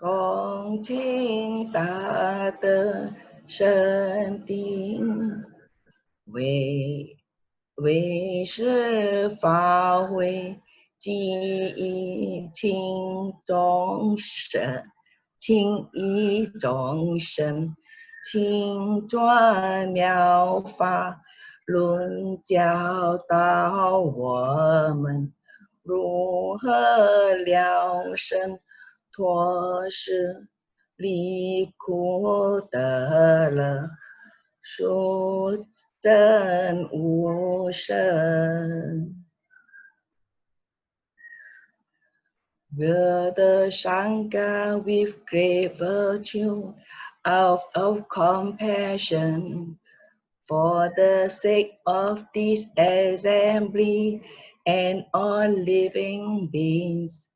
恭敬大德圣定，为是法会记忆轻众生，轻益众生，轻转妙法论教导我们如何了生脱世离苦得乐，殊真无生。Will the Sangha with great virtue out of compassion for the sake of this assembly and all living beings,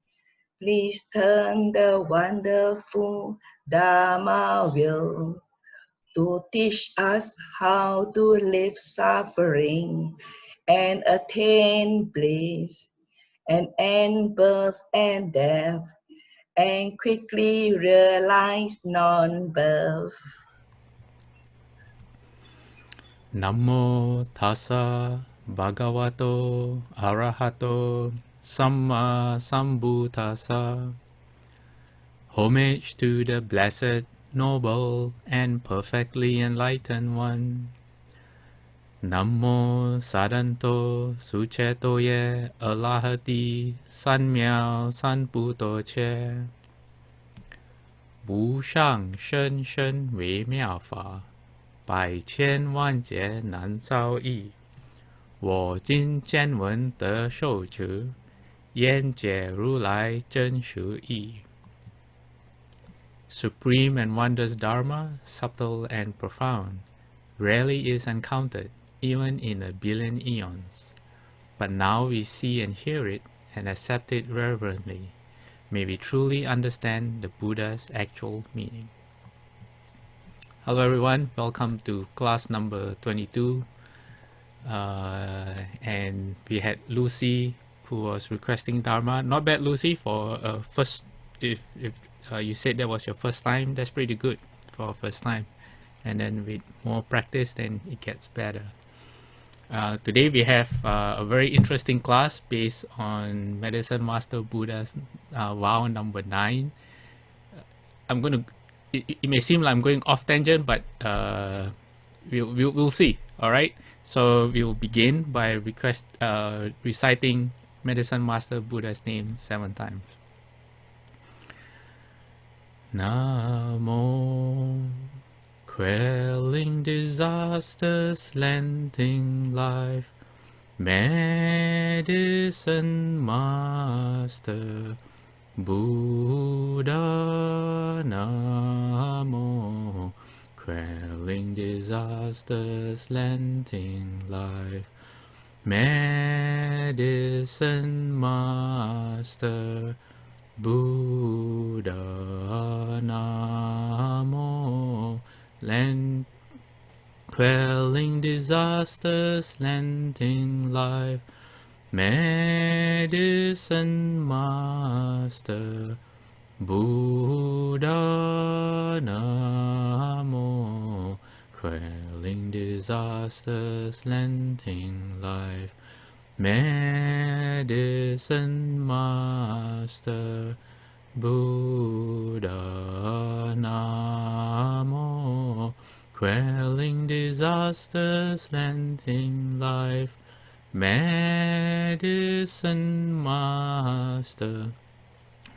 please turn the wonderful Dharma wheel to teach us how to live suffering and attain bliss and end birth and death and quickly realize non-birth. Namo tassa bhagavato arahato samma sambuddhassa. Homage to the blessed, noble, and perfectly enlightened one. Namo sadanto suchetoye alahati sanmiao sanputo che. 无上甚深微妙法，百千万劫难遭遇。我今见闻得受持，愿解如来真实义。Supreme and wondrous Dharma, subtle and profound, rarely is encountered, even in a billion eons. But now we see and hear it and accept it reverently. May we truly understand the Buddha's actual meaning. Hello everyone, welcome to class number 22. And we had Lucy who was requesting Dharma. Not bad, Lucy, for first, if you said that was your first time, that's pretty good for first time. And then with more practice, then it gets better. Today we have a very interesting class based on Medicine Master Buddha's vow number 9. I'm going to, it may seem like I'm going off tangent, but we'll see. All right. So we'll begin by reciting Medicine Master Buddha's name 7 times. Namo, quelling disasters, lending life, Medicine Master Buddha. Namo, quelling disasters, lending life, Medicine Master Buddha. Namo, quelling disasters, lending life, Medicine Master Buddha. Namo, quelling disasters, lending life, Medicine Master Buddha. Namo, quelling disasters, lending life, Medicine Master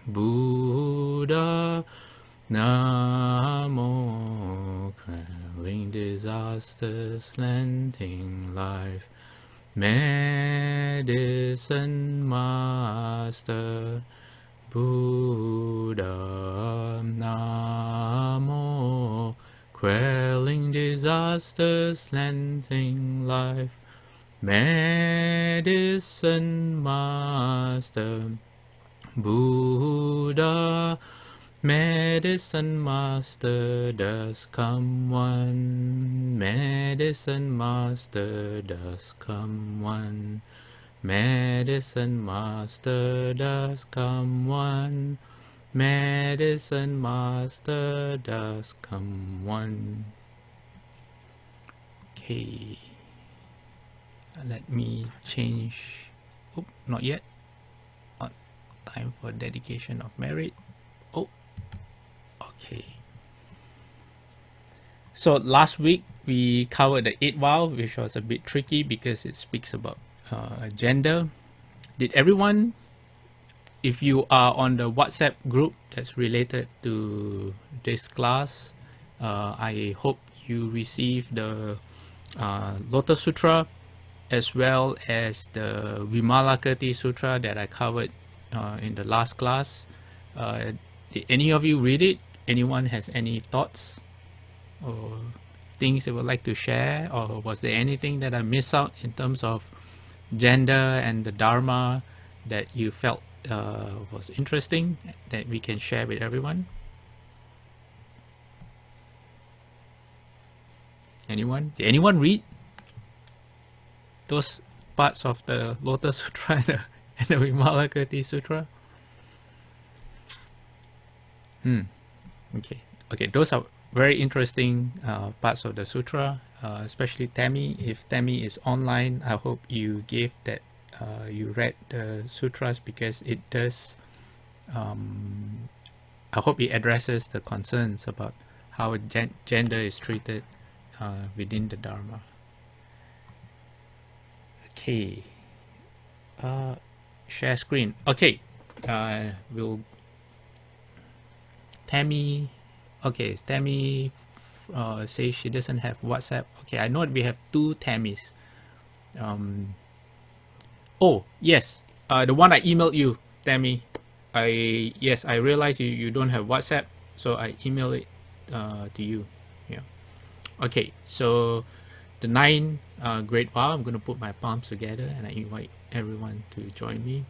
Buddha. Namo, quelling disasters, lending life, Medicine Master Buddha. Namo, quelling disasters, lending life, Medicine Master Buddha. Medicine Master does come one, Medicine Master does come one, Medicine Master does come one, Medicine master does come one. Okay, let me change. Oh, not yet. Not time for dedication of merit. Oh, okay. So last week we covered the 8th vow, which was a bit tricky because it speaks about gender. Did everyone, if you are on the WhatsApp group that's related to this class, I hope you receive the Lotus Sutra as well as the Vimalakirti Sutra that I covered in the last class. Did any of you read it? Anyone has any thoughts or things they would like to share, or was there anything that I missed out in terms of gender and the dharma that you felt was interesting that we can share with everyone? Anyone? Did anyone read those parts of the Lotus Sutra and the Vimalakirti Sutra? Okay, those are very interesting parts of the sutra, especially Tammy. If Tammy is online, I hope you gave that you read the sutras, because it does, I hope it addresses the concerns about how gender is treated within the Dharma. Okay, share screen. Okay, we'll Tammy. Okay, Tammy says she doesn't have WhatsApp. Okay, I know we have 2 Tammys. Oh yes, the one I emailed you, Tammy. I realized you don't have WhatsApp, so I email it to you. Yeah. Okay, so the 9 great vow. I'm gonna put my palms together and I invite everyone to join me.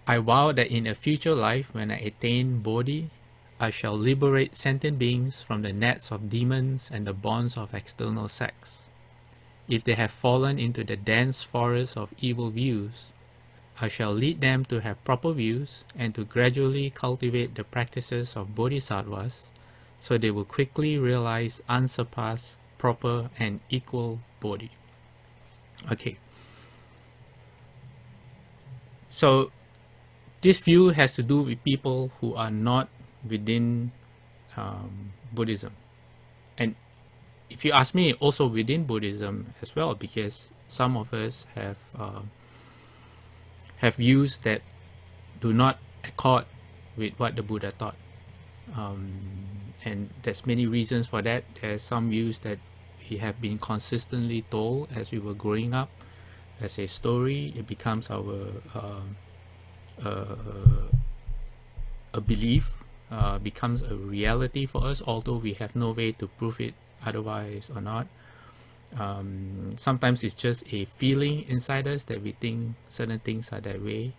I vow that in a future life, when I attain Bodhi, I shall liberate sentient beings from the nets of demons and the bonds of external sects. If they have fallen into the dense forest of evil views, I shall lead them to have proper views and to gradually cultivate the practices of bodhisattvas, so they will quickly realize unsurpassed, proper and equal Bodhi. Okay. So this view has to do with people who are not within Buddhism. And if you ask me, also within Buddhism as well, because some of us have views that do not accord with what the Buddha taught. And there's many reasons for that. There's some views that we have been consistently told as we were growing up as a story. It becomes our a belief, becomes a reality for us, although we have no way to prove it otherwise or not. Sometimes it's just a feeling inside us that we think certain things are that way.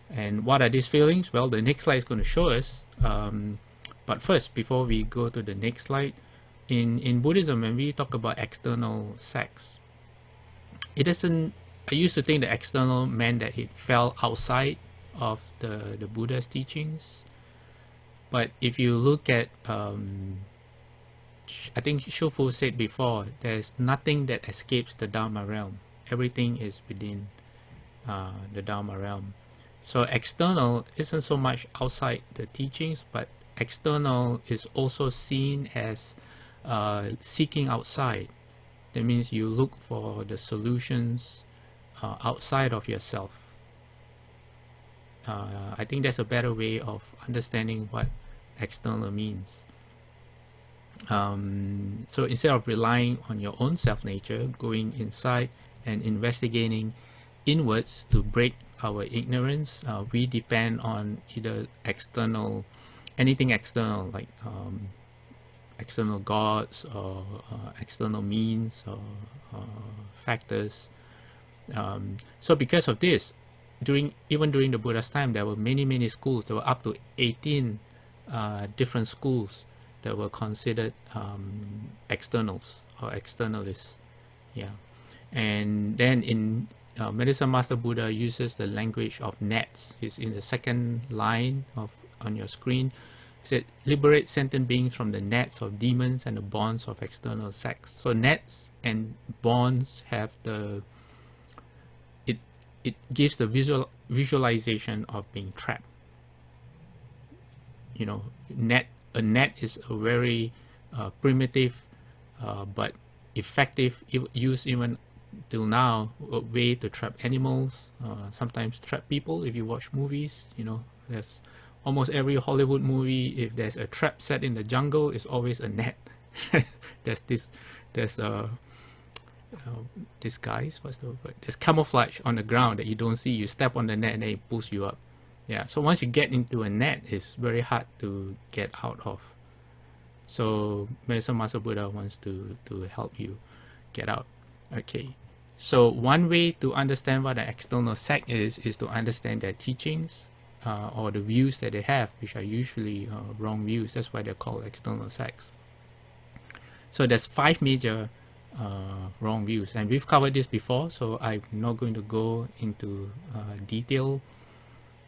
And what are these feelings? Well, the next slide is going to show us. But first, before we go to the next slide, in Buddhism, when we talk about external sects, it doesn't. I used to think that external meant that it fell outside of the Buddha's teachings. But if you look at, I think Shufu said before, there's nothing that escapes the Dharma realm. Everything is within the Dharma realm. So external isn't so much outside the teachings, but external is also seen as seeking outside. That means you look for the solutions outside of yourself. I think that's a better way of understanding what external means. So instead of relying on your own self-nature, going inside and investigating inwards to break our ignorance, we depend on either external, anything external, like external gods or external means or factors. So because of this, even during the Buddha's time, there were many schools. There were up to 18 different schools that were considered externals or externalists. Yeah. And then Medicine Master Buddha uses the language of nets. It's in the second line of on your screen. He said, liberate sentient beings from the nets of demons and the bonds of external sects. So nets and bonds have the, it gives the visualization of being trapped. You know, a net is a very primitive but effective use even till now, a way to trap animals, sometimes trap people. If you watch movies, you know, there's almost every Hollywood movie, if there's a trap set in the jungle, it's always a net. there's disguise, what's the word? There's camouflage on the ground that you don't see. You step on the net and then it pulls you up. Yeah, so once you get into a net, it's very hard to get out of. So Medicine Master Buddha wants to help you get out. Okay, so one way to understand what an external sect is to understand their teachings or the views that they have, which are usually wrong views. That's why they're called external sects. So there's 5 major wrong views, and we've covered this before, so I'm not going to go into detail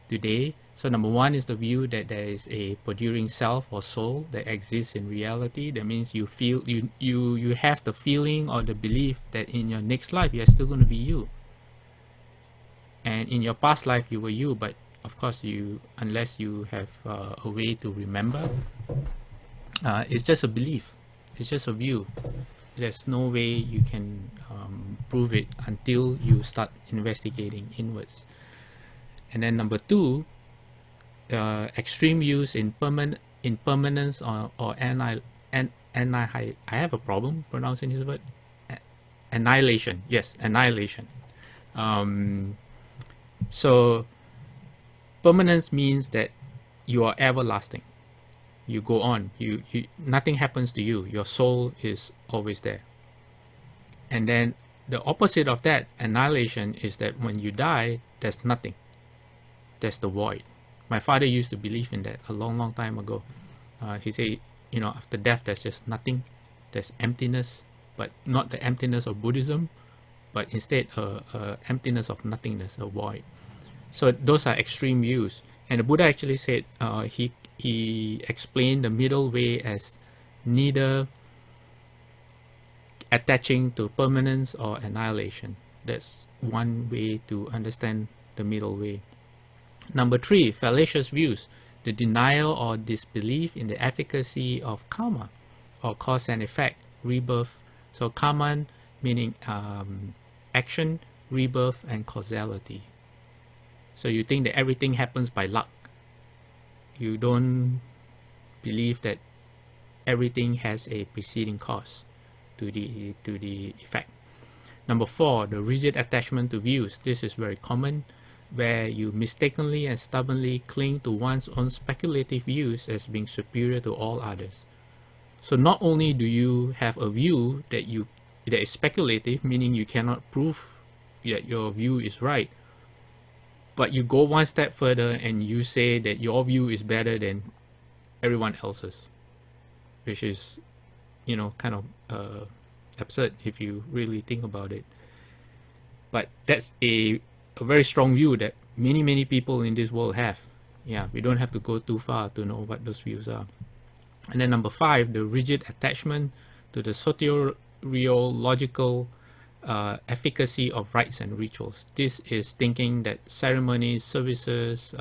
today. So number 1 is the view that there is a perduring self or soul that exists in reality. That means you feel you have the feeling or the belief that in your next life you're still going to be you, and in your past life you were you, but of course you, unless you have a way to remember, it's just a belief, it's just a view. There's no way you can prove it until you start investigating inwards. And then number 2, extreme use in permanence or I have a problem pronouncing this word. Annihilation. Yes, annihilation. So permanence means that you are everlasting. You go on. You nothing happens to you. Your soul is always there. And then the opposite of that, annihilation, is that when you die, there's nothing. There's the void. My father used to believe in that a long time ago. He said, you know, after death there's just nothing. There's emptiness, but not the emptiness of Buddhism, but instead emptiness of nothingness, a void. So those are extreme views. And the Buddha actually said, he explained the middle way as neither attaching to permanence or annihilation. That's one way to understand the middle way. Number 3, fallacious views, the denial or disbelief in the efficacy of karma, or cause and effect, rebirth. So karma meaning action, rebirth, and causality. So you think that everything happens by luck. You don't believe that everything has a preceding cause to the effect. Number 4, the rigid attachment to views. This is very common, where you mistakenly and stubbornly cling to one's own speculative views as being superior to all others. So not only do you have a view that is speculative, meaning you cannot prove that your view is right, but you go one step further and you say that your view is better than everyone else's, which is, you know, kind of absurd if you really think about it. But that's a very strong view that many people in this world have. Yeah, we don't have to go too far to know what those views are. And then number 5, the rigid attachment to the soteriological efficacy of rites and rituals. This is thinking that ceremonies, services,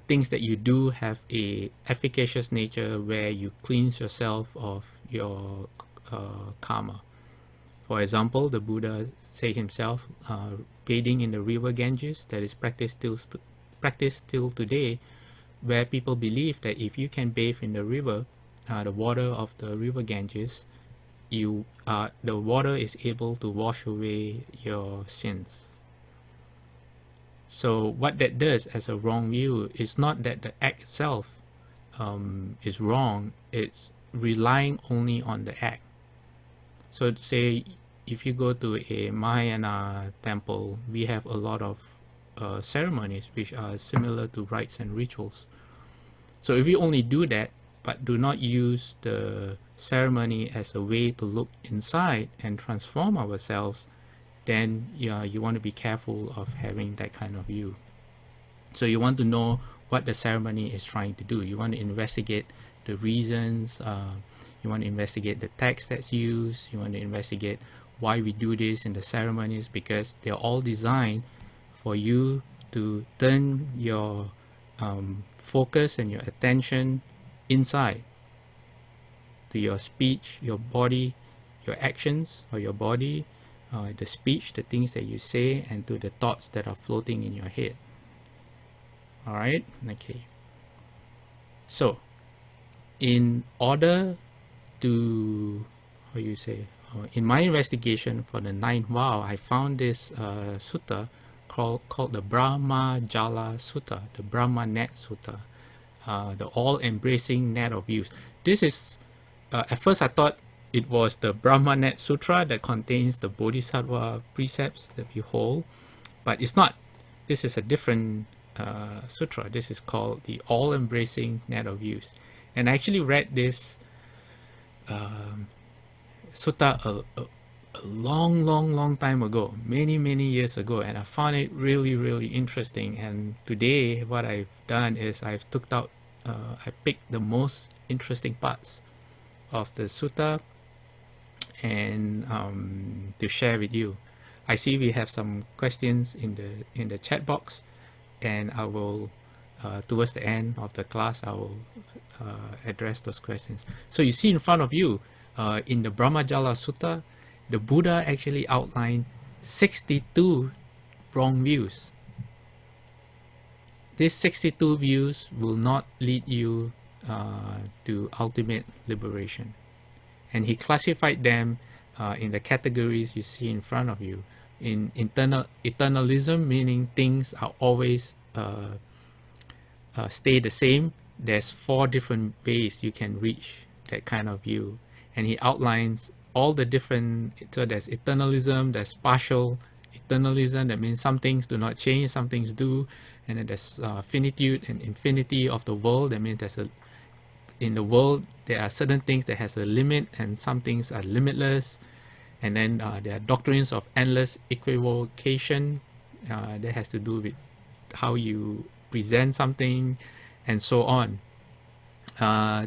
things that you do have a efficacious nature where you cleanse yourself of your karma. For example, the Buddha said himself, bathing in the river Ganges, that is practiced till today, where people believe that if you can bathe in the river, the water of the river Ganges, the water is able to wash away your sins. So what that does as a wrong view is not that the act itself is wrong, it's relying only on the act. So say if you go to a Mahayana temple, we have a lot of ceremonies which are similar to rites and rituals. So if we only do that but do not use the ceremony as a way to look inside and transform ourselves, then you want to be careful of having that kind of view. So you want to know what the ceremony is trying to do. You want to investigate the reasons, you want to investigate the text that's used, you want to investigate why we do this in the ceremonies, because they're all designed for you to turn your focus and your attention inside to your speech, your body, your actions, or your body, the speech, the things that you say, and to the thoughts that are floating in your head. All right, okay. So in order to, how you say, in my investigation for the ninth vow, I found this sutta called the Brahmajala Sutta, the Brahma Net Sutta, the all-embracing net of views. This is, at first I thought it was the Brahma Net Sutra that contains the Bodhisattva precepts that we hold, but it's not. This is a different sutra. This is called the all-embracing net of views. And I actually read this sutta a long time ago, many years ago, and I found it really interesting. And today what I've done is I've I picked the most interesting parts of the sutta and to share with you. I see we have some questions in the chat box, and I will towards the end of the class I will address those questions. So you see in front of you in the Brahmajala Sutta, the Buddha actually outlined 62 wrong views. These 62 views will not lead you to ultimate liberation. And he classified them in the categories you see in front of you. In eternalism, meaning things are always stay the same. There's 4 different ways you can reach that kind of view. And he outlines all the different, so there's eternalism, there's partial eternalism, that means some things do not change, some things do. And then there's finitude and infinity of the world, that means in the world there are certain things that has a limit and some things are limitless. And then there are doctrines of endless equivocation that has to do with how you present something and so on.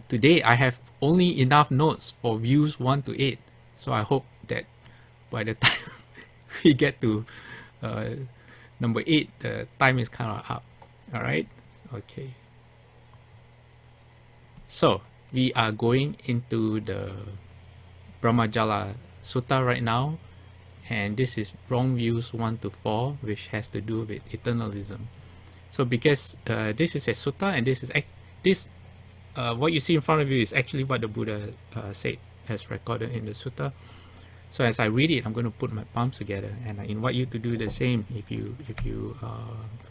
Today I have only enough notes for views 1 to 8, so I hope that by the time we get to number 8, the time is kind of up. All right, okay. So we are going into the Brahmajala Sutta right now, and this is wrong views 1 to 4, which has to do with eternalism. So because this is a sutta, and this is what you see in front of you is actually what the Buddha said as recorded in the sutta. So as I read it, I'm going to put my palms together, and I invite you to do the same if you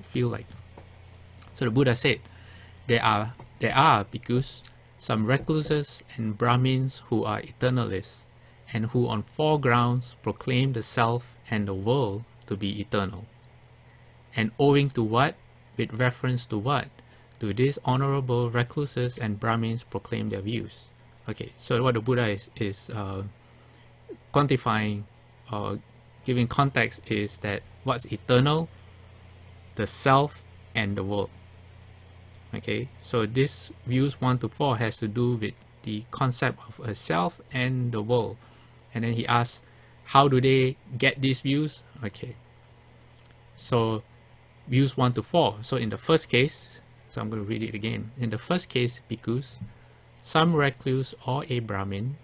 feel like. So the Buddha said, there are bhikkhus, some recluses and Brahmins who are eternalists, and who on 4 grounds proclaim the self and the world to be eternal. And owing to what? With reference to what? To these honorable recluses and Brahmins proclaim their views. Okay, so what the Buddha is quantifying or giving context is that what's eternal? The self and the world. Okay, so this views 1 to 4 has to do with the concept of a self and the world. And then he asks, how do they get these views? Okay, so views 1 to 4. So in the first case, so I'm going to read it again. In the first case, bhikkhus, some recluse or a Brahmin,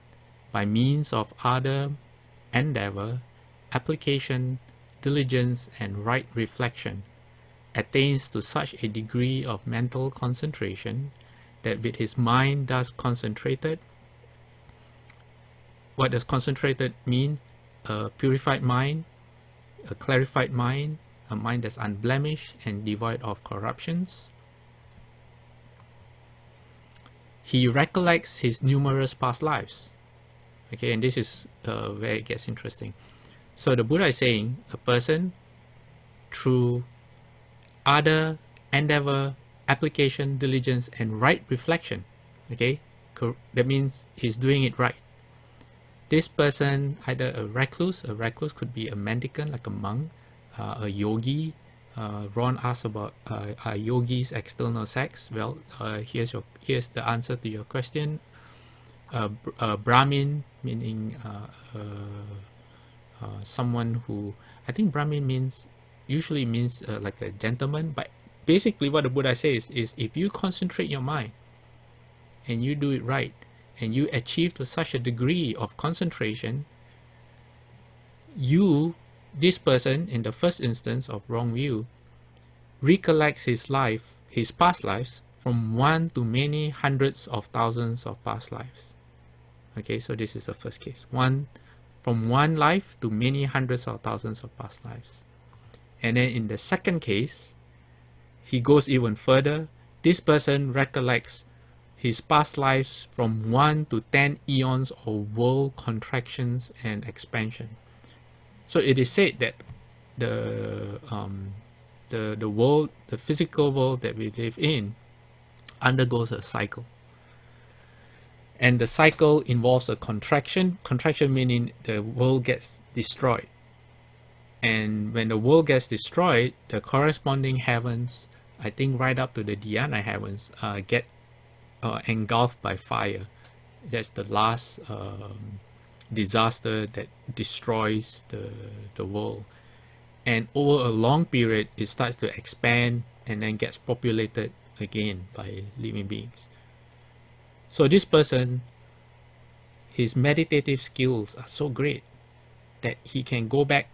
by means of other endeavor, application, diligence, and right reflection, attains to such a degree of mental concentration that with his mind thus concentrated. What does concentrated mean? A purified mind, a clarified mind, a mind that's unblemished and devoid of corruptions. He recollects his numerous past lives. Okay, and this is where it gets interesting. So the Buddha is saying a person through other endeavor, application, diligence, and right reflection. Okay, that means he's doing it right. This person, either a recluse could be a mendicant like a monk, a yogi. Ron asked about are yogis external sects? Well, here's the answer to your question. Brahmin, meaning someone who, I think Brahmin usually means like a gentleman, but basically what the Buddha says is if you concentrate your mind and you do it right and you achieve to such a degree of concentration, this person in the first instance of wrong view recollects his past lives from one to many hundreds of thousands of past lives. Okay, so this is the first case. From one life to many hundreds of thousands of past lives. And then in the second case, he goes even further. This person recollects his past lives from 1 to 10 eons of world contractions and expansion. So it is said that the world, the physical world that we live in, undergoes a cycle. And the cycle involves a contraction. Contraction meaning the world gets destroyed. And when the world gets destroyed, the corresponding heavens, I think right up to the dhyana heavens, get engulfed by fire. That's the last disaster that destroys the world. And over a long period, it starts to expand and then gets populated again by living beings. So this person, his meditative skills are so great that he can go back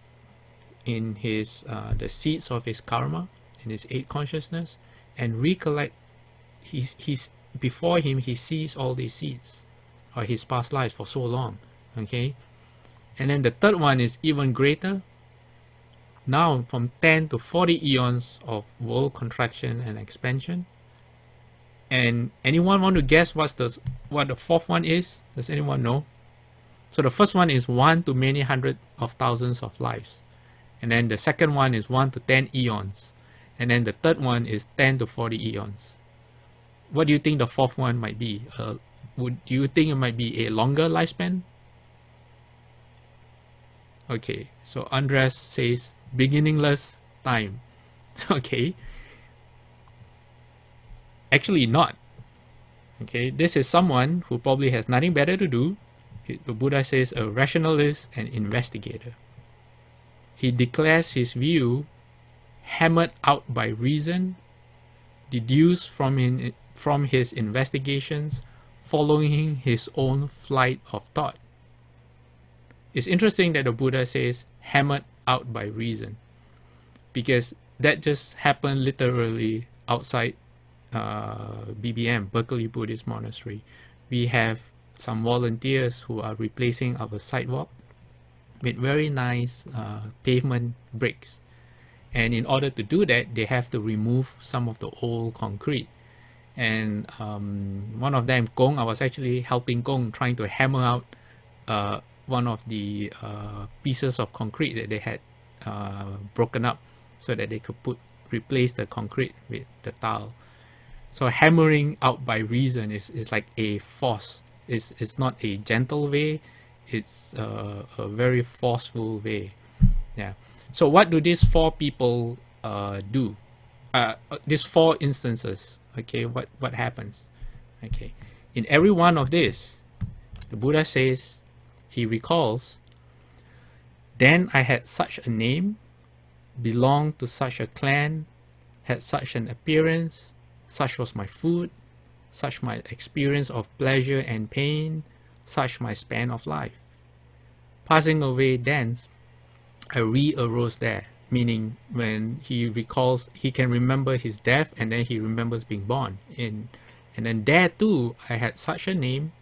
in his the seeds of his karma, in his eight consciousness, and recollect before him he sees all these seeds or his past lives for so long. Okay, and then the third one is even greater. Now from 10 to 40 eons of world contraction and expansion. And anyone want to guess what the fourth one is? Does anyone know? So the first one is 1 to many hundred of thousands of lives. And then the second one is 1 to 10 eons. And then the third one is 10 to 40 eons. What do you think the fourth one might be? Do you think it might be a longer lifespan? Okay, so Andres says beginningless time. Okay. Actually not. Okay, this is someone who probably has nothing better to do. The Buddha says a rationalist and investigator. He declares his view hammered out by reason, deduced from his investigations, following his own flight of thought. It's interesting that the Buddha says hammered out by reason, because that just happened literally outside BBM, Berkeley Buddhist Monastery. We have some volunteers who are replacing our sidewalk with very nice pavement bricks. And in order to do that, they have to remove some of the old concrete. And one of them, Gong, I was actually helping Gong trying to hammer out one of the pieces of concrete that they had broken up so that they could replace the concrete with the tile. So hammering out by reason is like a force. It's not a gentle way. It's a very forceful way. Yeah. So what do these four people do? These four instances. Okay. What happens? Okay. In every one of this, the Buddha says, he recalls, then I had such a name, belonged to such a clan, had such an appearance, such was my food, such my experience of pleasure and pain, such my span of life. Passing away thence, I re-arose there, meaning when he recalls, he can remember his death and then he remembers being born. And then there too, I had such a name,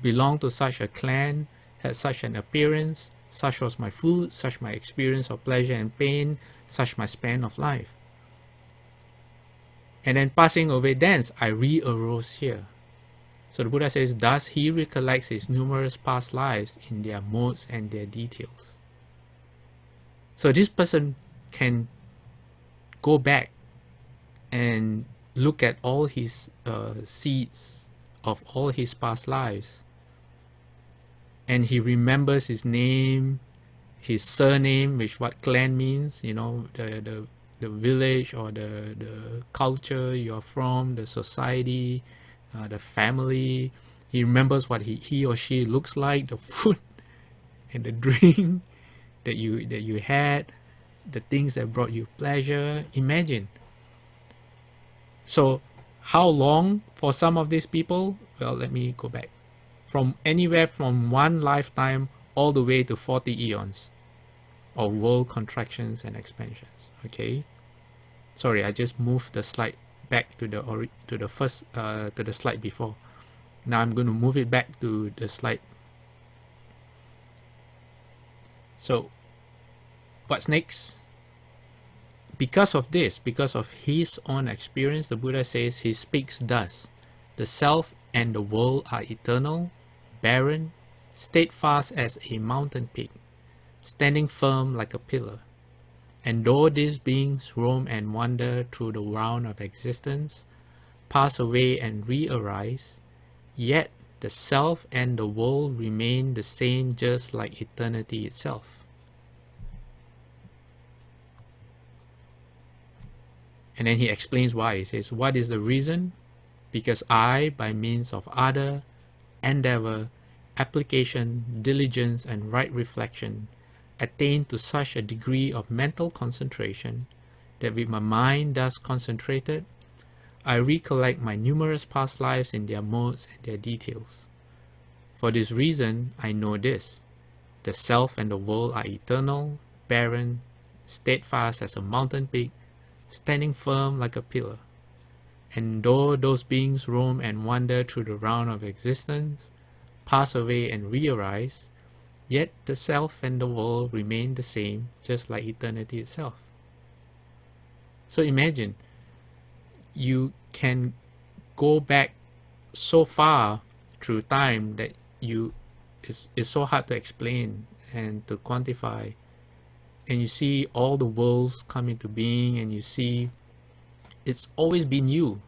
belonged to such a clan, had such an appearance, such was my food, such my experience of pleasure and pain, such my span of life. And then passing away thence, I re-arose here. So the Buddha says, thus he recollects his numerous past lives in their modes and their details. So this person can go back and look at all his seeds of all his past lives and he remembers his name, his surname, which what clan means, you know, the village or the culture you're from, the society, the family. He remembers what he or she looks like, the food and the drink that you had, the things that brought you pleasure. Imagine. So how long for some of these people? Well, let me go back. From anywhere from one lifetime all the way to 40 eons of world contractions and expansions. Okay. Sorry, I just moved the slide back to the slide before. Now I'm going to move it back to the slide. So what's next? Because of this, because of his own experience, the Buddha says he speaks thus: the self and the world are eternal, barren, steadfast as a mountain peak, standing firm like a pillar. And though these beings roam and wander through the round of existence, pass away and re-arise, yet the self and the world remain the same, just like eternity itself. And then he explains why. He says, what is the reason? Because I, by means of other endeavor, application, diligence, and right reflection, attain to such a degree of mental concentration that with my mind thus concentrated, I recollect my numerous past lives in their modes and their details. For this reason, I know this: the self and the world are eternal, barren, steadfast as a mountain peak, standing firm like a pillar. And though those beings roam and wander through the round of existence, pass away and re-arise, yet the self and the world remain the same, just like eternity itself. So imagine, you can go back so far through time that it's so hard to explain and to quantify. And you see all the worlds come into being, and you see it's always been you,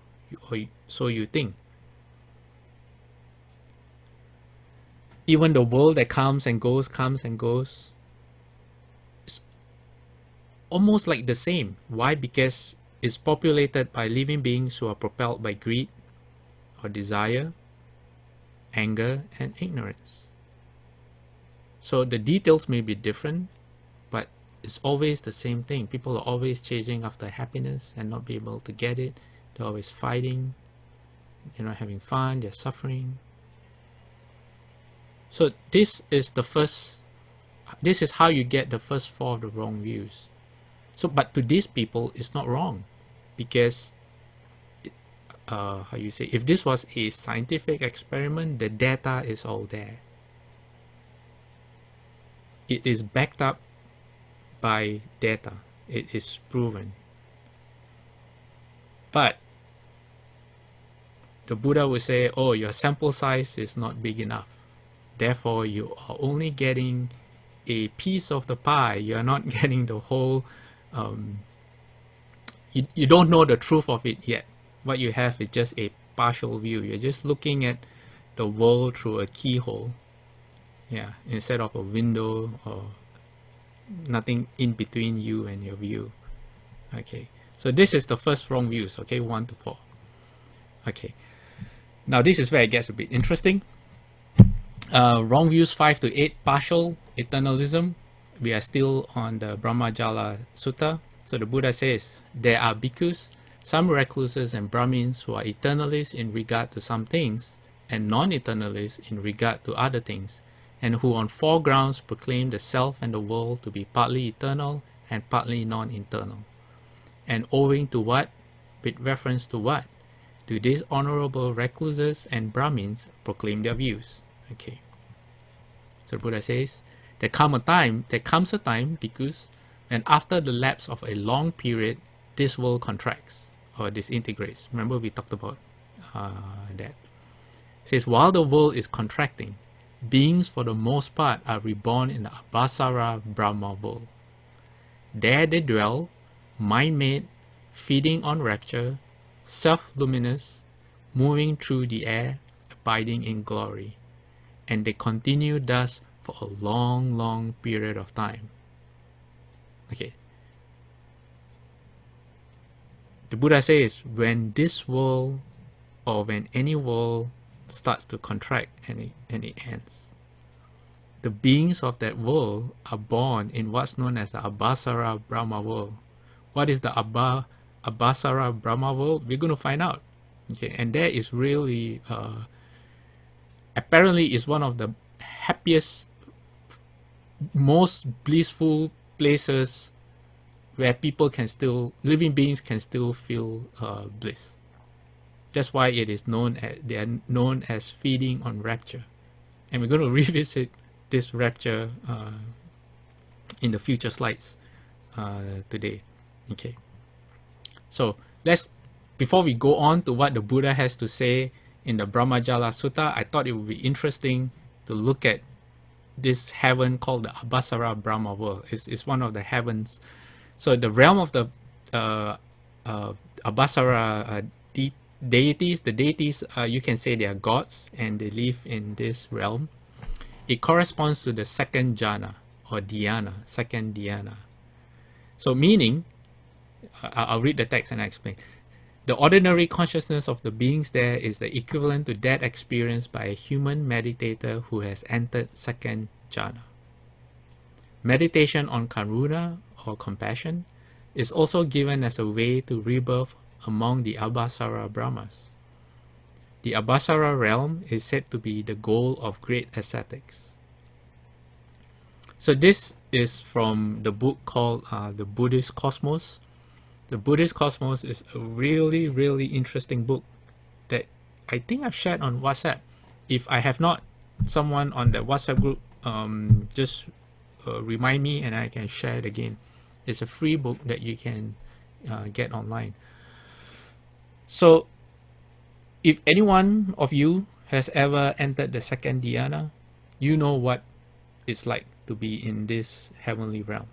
or so you think. Even the world that comes and goes, it's almost like the same. Why? Because it's populated by living beings who are propelled by greed or desire, anger, and ignorance. So the details may be different, but it's always the same thing. People are always chasing after happiness and not be able to get it. They're always fighting. They're not having fun. They're suffering. So this is how you get the first four of the wrong views. So, but to these people, it's not wrong, because if this was a scientific experiment, the data is all there. It is backed up by data. It is proven. But the Buddha would say, oh, your sample size is not big enough. Therefore, you are only getting a piece of the pie. You're not getting the whole, you don't know the truth of it yet. What you have is just a partial view. You're just looking at the world through a keyhole. Yeah, instead of a window or nothing in between you and your view. Okay, so this is the first wrong views, okay, 1 to 4. Okay, now this is where it gets a bit interesting. Wrong views 5 to 8, partial eternalism. We are still on the Brahmajala Sutta. So the Buddha says, there are bhikkhus, some recluses and Brahmins who are eternalists in regard to some things, and non-eternalists in regard to other things, and who on 4 grounds proclaim the self and the world to be partly eternal and partly non-eternal. And owing to what? With reference to what? To these honorable recluses and Brahmins proclaim their views. Okay. So the Buddha says, there comes a time, bhikkhus, and after the lapse of a long period, this world contracts or disintegrates. Remember we talked about that. It says, while the world is contracting, beings for the most part are reborn in the Abhasara Brahma world. There they dwell, mind-made, feeding on rapture, self-luminous, moving through the air, abiding in glory. and they continue thus for a long period of time. Okay. The Buddha says when this world, or when any world starts to contract and it ends, the beings of that world are born in what's known as the Abhasara Brahma world. What is the Abhasara Brahma world? We're going to find out. Okay, and that is really apparently is one of the happiest, most blissful places where people can still, living beings can still feel bliss. That's why it is known as, they are known as feeding on rapture. And we're going to revisit this rapture in the future slides today. Okay. So before we go on to what the Buddha has to say in the Brahmajala Sutta, I thought it would be interesting to look at this heaven called the Abhasara Brahma world. It's one of the heavens. So the realm of the Abhasara deities, the deities, you can say they are gods and they live in this realm. It corresponds to the second jhana or dhyana, second dhyana. So meaning, I'll read the text and I explain. The ordinary consciousness of the beings there is the equivalent to that experienced by a human meditator who has entered second jhana. Meditation on karuna or compassion is also given as a way to rebirth among the Abhasara Brahmas. The Abhasara realm is said to be the goal of great ascetics. So this is from the book called The Buddhist Cosmos. The Buddhist Cosmos is a really interesting book that I think I've shared on WhatsApp. If I have not, someone on the WhatsApp group just remind me and I can share it again. It's a free book that you can get online. So if any one of you has ever entered the second dhyana, you know what it's like to be in this heavenly realm.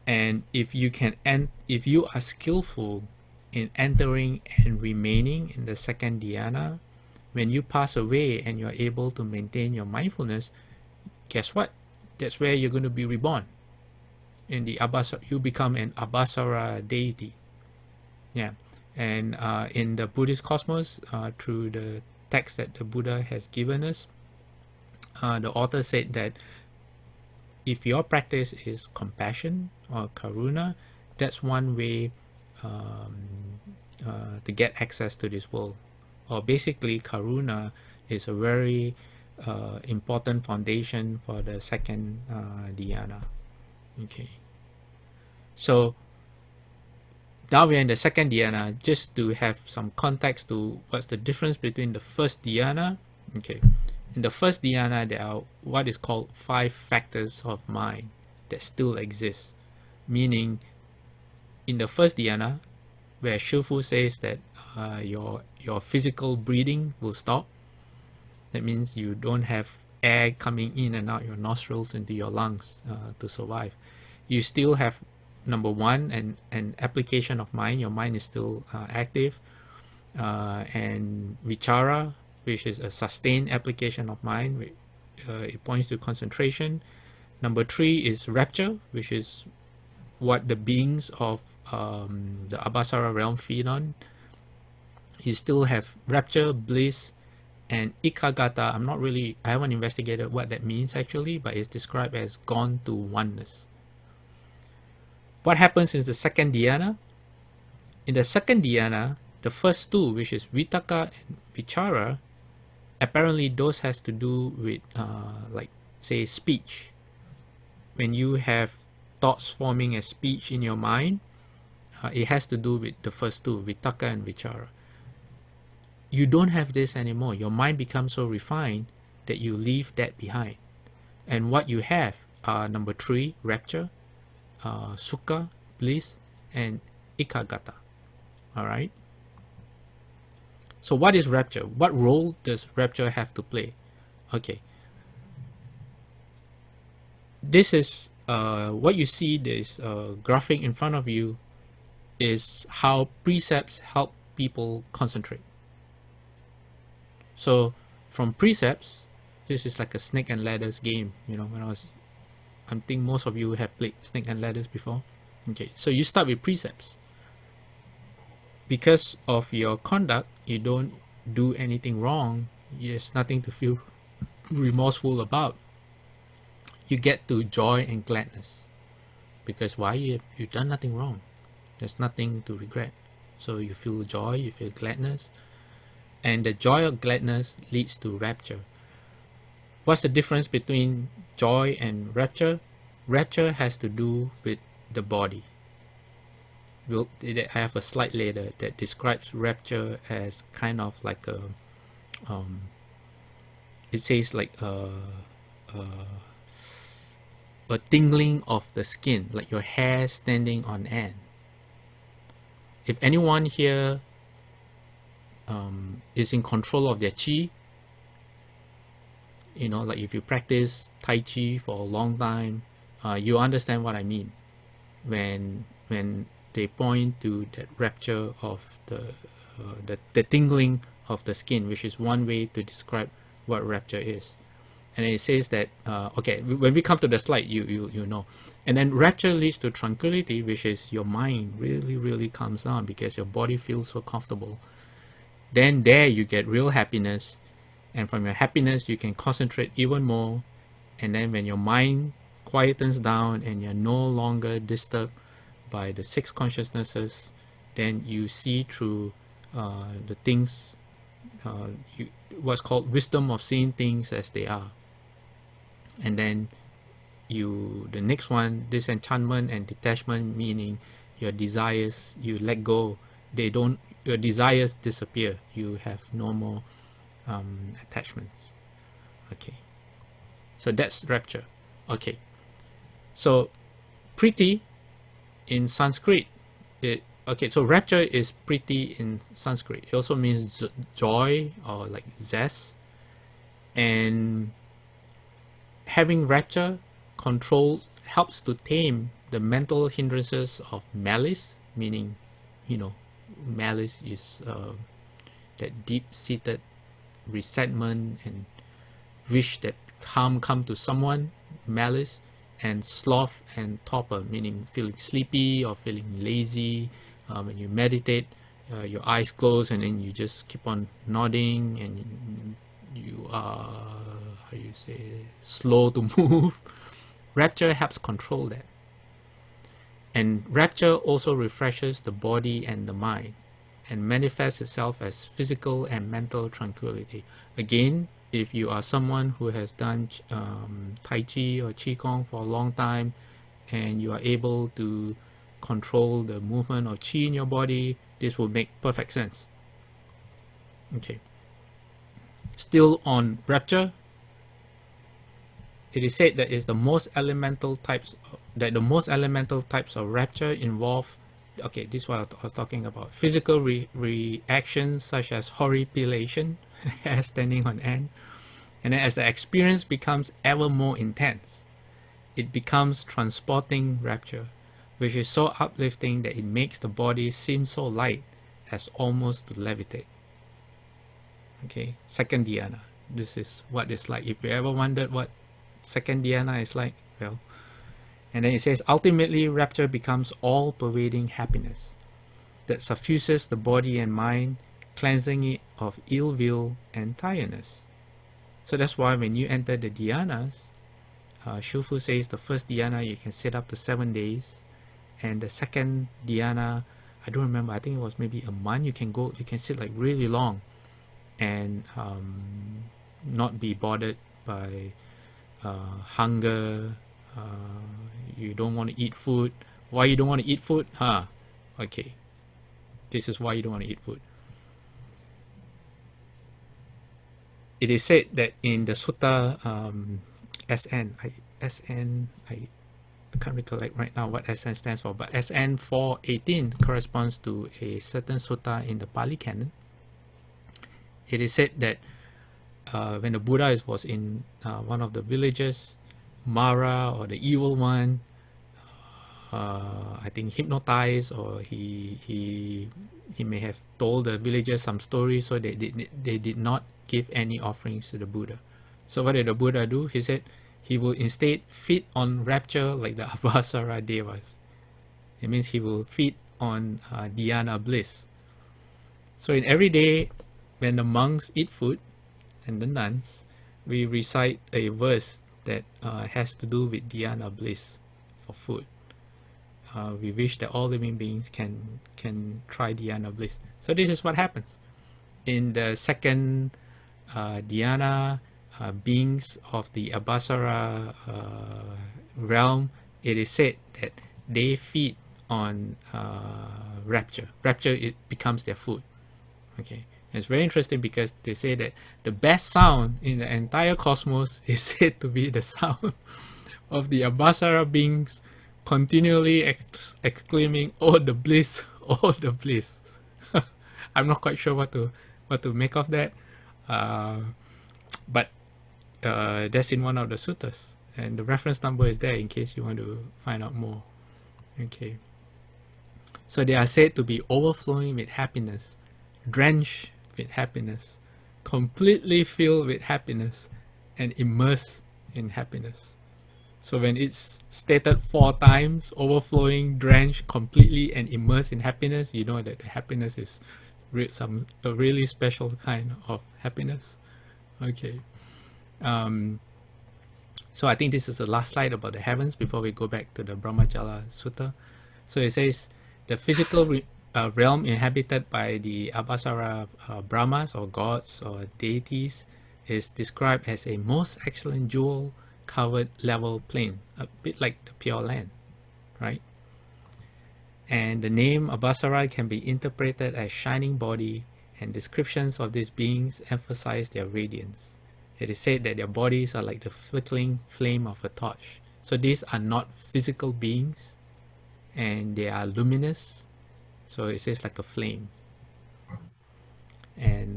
And if you are skillful in entering and remaining in the second dhyana, when you pass away and you're able to maintain your mindfulness, guess what? That's where you're going to be reborn. In the Abhasara, you become an Abhasara deity. Yeah. And in the Buddhist Cosmos, through the text that the Buddha has given us, the author said that if your practice is compassion or karuna, that's one way to get access to this world. Or basically, karuna is a very important foundation for the second dhyana. Okay. So now we're in the second dhyana, just to have some context to what's the difference between the first dhyana. Okay. In the first dhyana, there are what is called 5 factors of mind that still exist. Meaning, in the first dhyana, where Shifu says that your physical breathing will stop. That means you don't have air coming in and out your nostrils into your lungs to survive. You still have, number one, an application of mind. Your mind is still active. And vichara, which is a sustained application of mind. It points to concentration. Number 3 is rapture, which is what the beings of the Abhasara realm feed on. You still have rapture, bliss, and Tathagata. I haven't investigated what that means actually, but it's described as gone to oneness. What happens in the second dhyana? In the second dhyana, the first 2, which is vitaka and vichara, apparently those has to do with like say speech. When you have thoughts forming as speech in your mind, it has to do with the first 2, vitaka and vichara. You don't have this anymore. Your mind becomes so refined that you leave that behind. And what you have are number 3, rapture, sukha, bliss, and ekagata. Alright? So what is rapture? What role does rapture have to play? Okay. This is what you see, this graphic in front of you is how precepts help people concentrate. So from precepts, This is like a snake and ladders game. You know, I think most of you have played snake and ladders before. Okay, so you start with precepts. Because of your conduct, you don't do anything wrong. There's nothing to feel remorseful about. You get to joy and gladness. Because why? You've done nothing wrong. There's nothing to regret. So you feel joy, you feel gladness. And the joy or gladness leads to rapture. What's the difference between joy and rapture? Rapture has to do with the body. I have a slide later that describes rapture as kind of like a, it says like a tingling of the skin, like your hair standing on end. If anyone here is in control of their chi, you know, like if you practice Tai Chi for a long time, you understand what I mean when they point to that rapture of the tingling of the skin, which is one way to describe what rapture is. And it says that okay, when we come to the slide, you know. And then rapture leads to tranquility, which is your mind really calms down because your body feels so comfortable. Then there you get real happiness, and from your happiness you can concentrate even more. And then when your mind quietens down and you're no longer disturbed by the six consciousnesses, then you see through the things, what's called wisdom of seeing things as they are. And then the next one, disenchantment and detachment, meaning your desires, you let go. Your desires disappear. You have no more attachments. Okay, so that's rapture. Okay, so priti in Sanskrit, so rapture is priti in Sanskrit. It also means joy or like zest. And having rapture helps to tame the mental hindrances of malice, meaning, you know, malice is that deep-seated resentment and wish that harm come to someone, malice. And sloth and torpor, meaning feeling sleepy or feeling lazy. When you meditate, your eyes close and then you just keep on nodding, and you are, how you say, slow to move. Rapture helps control that. And rapture also refreshes the body and the mind and manifests itself as physical and mental tranquility. Again, if you are someone who has done Tai Chi or Qigong for a long time, and you are able to control the movement of Qi in your body, this will make perfect sense. Okay. Still on rapture, it is said that the most elemental types of rapture involve, okay, this is what I was talking about, physical reactions such as horripilation, hair standing on end. And then as the experience becomes ever more intense, it becomes transporting rapture, which is so uplifting that it makes the body seem so light as almost to levitate. Okay, second dhyana. This is what it's like. If you ever wondered what second dhyana is like, well, and then it says, ultimately rapture becomes all-pervading happiness that suffuses the body and mind, cleansing it of ill will and tiredness. So that's why when you enter the dhyanas, Shufu says the first dhyana you can sit up to 7 days, and the second dhyana, I don't remember, I think it was maybe a month. You can sit like really long and not be bothered by hunger. You don't want to eat food. Why you don't want to eat food? Okay, this is why you don't want to eat food. It is said that in the Sutta SN, I can't recollect right now what SN stands for, but SN 418 corresponds to a certain sutta in the Pali canon. It is said that when the Buddha was in one of the villages, Mara, or the evil one, I think hypnotized, or he may have told the villagers some stories, so they did not give any offerings to the Buddha. So what did the Buddha do? He said he will instead feed on rapture like the Abhasara Devas. It means he will feed on dhyana bliss. So in every day, when the monks eat food and the nuns, we recite a verse that has to do with dhyana bliss for food. We wish that all living beings can try dhyana bliss. So this is what happens. In the second dhyana, beings of the Abhasara realm, it is said that they feed on rapture. Rapture, it becomes their food. Okay, it's very interesting because they say that the best sound in the entire cosmos is said to be the sound of the Abhasara beings continually exclaiming, "Oh the bliss, oh the bliss." I'm not quite sure what to make of that, but that's in one of the suttas, and the reference number is there in case you want to find out more. Okay, so they are said to be overflowing with happiness, drenched with happiness, completely filled with happiness, and immersed in happiness. So when it's stated 4 times, overflowing, drenched, completely, and immersed in happiness, you know that the happiness is a really special kind of happiness. Okay. So I think this is the last slide about the heavens before we go back to the Brahmajala Sutta. So it says the physical realm inhabited by the Abhasara Brahmas or gods or deities is described as a most excellent jewel covered level plain, a bit like the Pure Land, right? And the name Abhasara can be interpreted as shining body, and descriptions of these beings emphasize their radiance. It is said that their bodies are like the flickering flame of a torch. So these are not physical beings, and they are luminous. So it says like a flame. And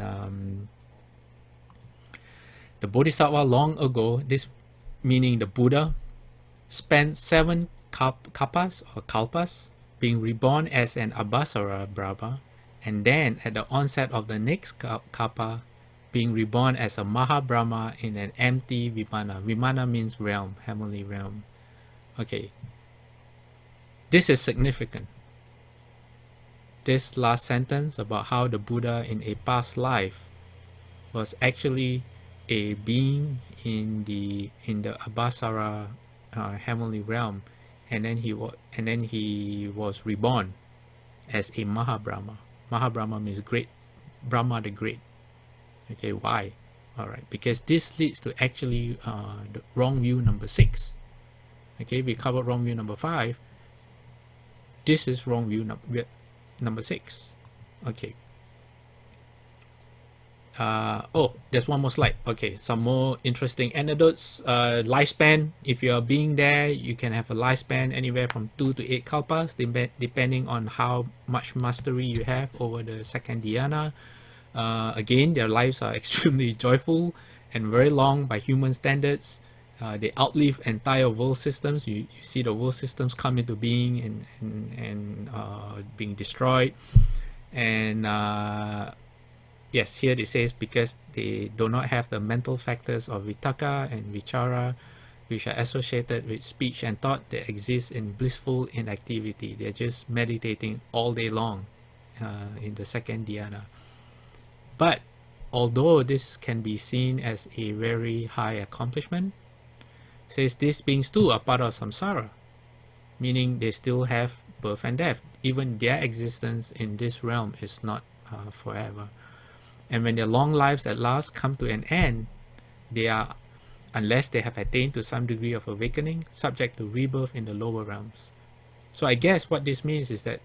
the Bodhisattva long ago, this meaning the Buddha, spent 7 kalpas or kalpas being reborn as an Abhasara Brahma, and then at the onset of the next kalpa, being reborn as a Mahabrahma in an empty Vimana. Vimana means realm, heavenly realm. Okay, this is significant. This last sentence about how the Buddha in a past life was actually a being in the Abhasara heavenly realm, and then he was reborn as a Mahabrahma. Mahabrahma means great, Brahma the great. Okay, why? All right, because this leads to actually the wrong view number 6. Okay, we covered wrong view number 5. This is wrong view number 6. Okay. Oh, there's one more slide. Okay, some more interesting anecdotes. Lifespan, if you're being there, you can have a lifespan anywhere from 2 to 8 kalpas, depending on how much mastery you have over the second dhyana. Again, their lives are extremely joyful and very long by human standards. They outlive entire world systems. You see the world systems come into being and being destroyed. And yes, here it says because they do not have the mental factors of vitaka and vichara, which are associated with speech and thought, that exist in blissful inactivity. They're just meditating all day long in the second dhyana. But although this can be seen as a very high accomplishment, it says these beings too are part of samsara, meaning they still have birth and death. Even their existence in this realm is not forever. And when their long lives at last come to an end, they are, unless they have attained to some degree of awakening, subject to rebirth in the lower realms. So I guess what this means is that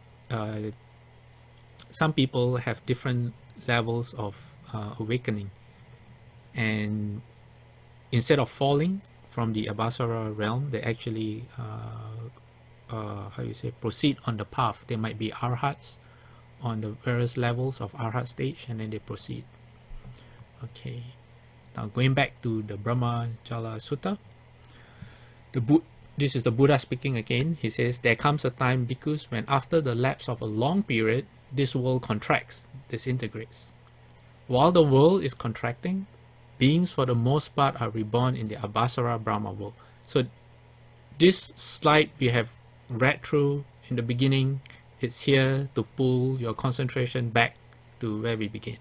some people have different levels of awakening, and instead of falling from the Abhasara realm, they actually proceed on the path. They might be arhats on the various levels of arhat stage, and then they proceed. Okay, now going back to the Brahmajala Sutta, this is the Buddha speaking again. He says, there comes a time, bhikkhus, when after the lapse of a long period, this world contracts, disintegrates. While the world is contracting, beings for the most part are reborn in the Abhasara Brahma world. So this slide we have read through in the beginning, it's here to pull your concentration back to where we begin.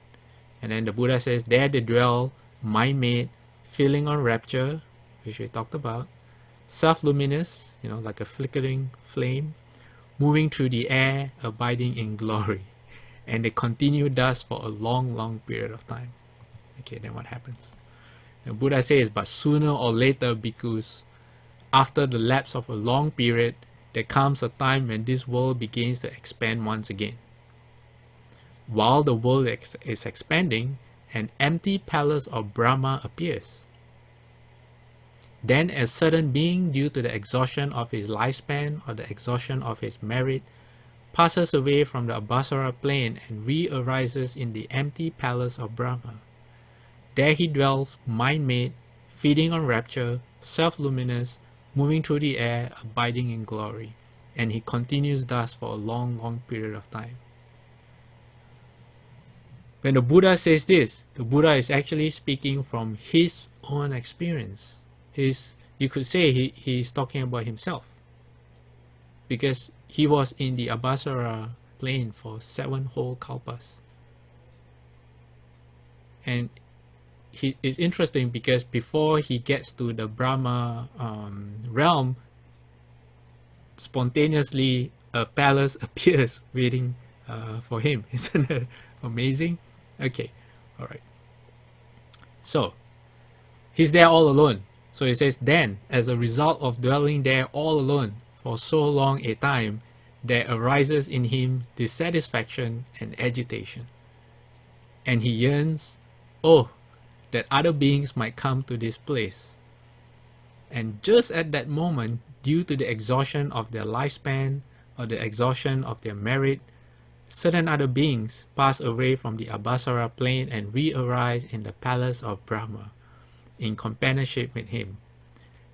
And then the Buddha says, there they dwell, mind-made, feeling on rapture, which we talked about, self-luminous, like a flickering flame, moving through the air, abiding in glory. And they continue thus for a long, long period of time. Okay, then what happens? The Buddha says, but sooner or later, bhikkhus, after the lapse of a long period, there comes a time when this world begins to expand once again. While the world is expanding, an empty palace of Brahma appears. Then a certain being, due to the exhaustion of his lifespan or the exhaustion of his merit, passes away from the Abhasara plane and re-arises in the empty palace of Brahma. There he dwells, mind-made, feeding on rapture, self-luminous, moving through the air, abiding in glory. And he continues thus for a long, long period of time. When the Buddha says this, the Buddha is actually speaking from his own experience. You could say he's talking about himself, because he was in the Abhasara plane for 7 whole kalpas. And it's interesting because before he gets to the Brahma realm, spontaneously a palace appears waiting for him. Isn't it amazing? Okay, all right. So he's there all alone. So he says, then, as a result of dwelling there all alone for so long a time, there arises in him dissatisfaction and agitation. And he yearns, oh, that other beings might come to this place. And just at that moment, due to the exhaustion of their lifespan or the exhaustion of their merit, certain other beings pass away from the Abhasara plane and re-arise in the palace of Brahma, in companionship with him.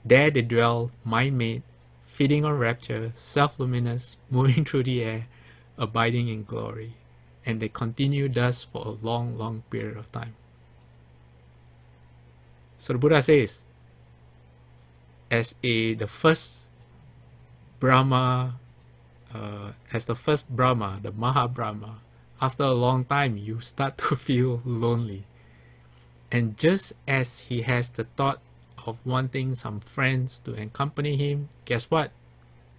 There they dwell, mind-made, feeding on rapture, self-luminous, moving through the air, abiding in glory. And they continue thus for a long, long period of time. So the Buddha says, as the first Brahma, the Maha Brahma, after a long time you start to feel lonely. And just as he has the thought of wanting some friends to accompany him, guess what?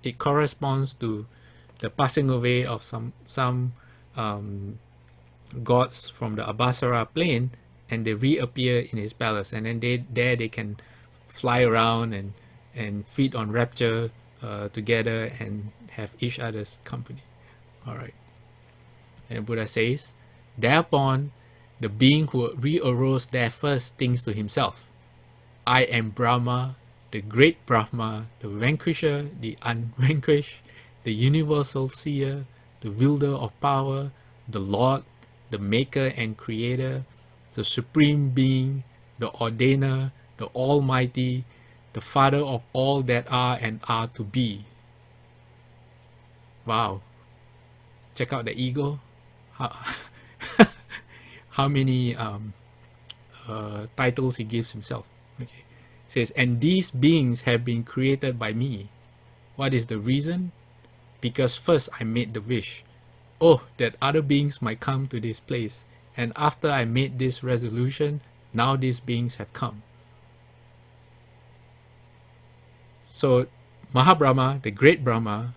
It corresponds to the passing away of some gods from the Abhasara plane, and they reappear in his palace, and then they can fly around and feed on rapture together and have each other's company. All right. And Buddha says, thereupon the being who re-arose there first thinks to himself, I am Brahma, the great Brahma, the vanquisher, the unvanquished, the universal seer, the wielder of power, the Lord, the maker and creator, the supreme being, the ordainer, the almighty, the father of all that are and are to be. Wow. Check out the ego. How many titles he gives himself. Okay. It says, and these beings have been created by me. What is the reason? Because first I made the wish, oh, that other beings might come to this place. And after I made this resolution, now these beings have come. So Mahabrahma, the great Brahma,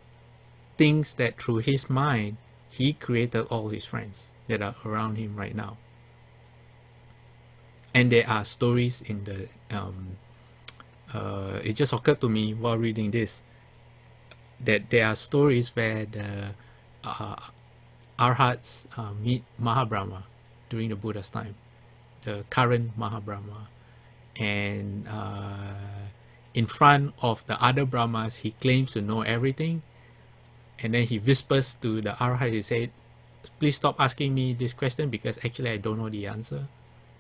thinks that through his mind, he created all his friends that are around him right now. And there are stories in the, it just occurred to me while reading this, that there are stories where the Arhats meet Mahabrahma during the Buddha's time, the current Mahabrahma. And in front of the other Brahmas, he claims to know everything. And then he whispers to the Arhat, he said, please stop asking me this question because actually I don't know the answer.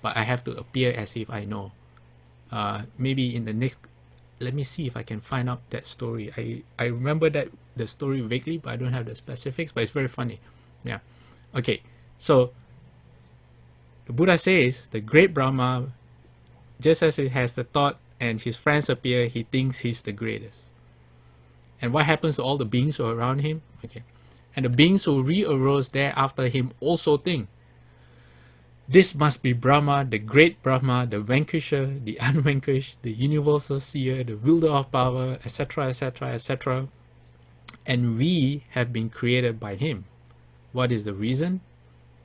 But I have to appear as if I know. Maybe in the next, let me see if I can find out that story. I remember that the story vaguely, but I don't have the specifics, but it's very funny. Yeah. Okay. So the Buddha says the great Brahma just as he has the thought and his friends appear, he thinks he's the greatest. And what happens to all the beings who are around him? Okay. And the beings who re-arose there after him also think, this must be Brahma, the great Brahma, the vanquisher, the unvanquished, the universal seer, the wielder of power, etc., etc., etc. And we have been created by him. What is the reason?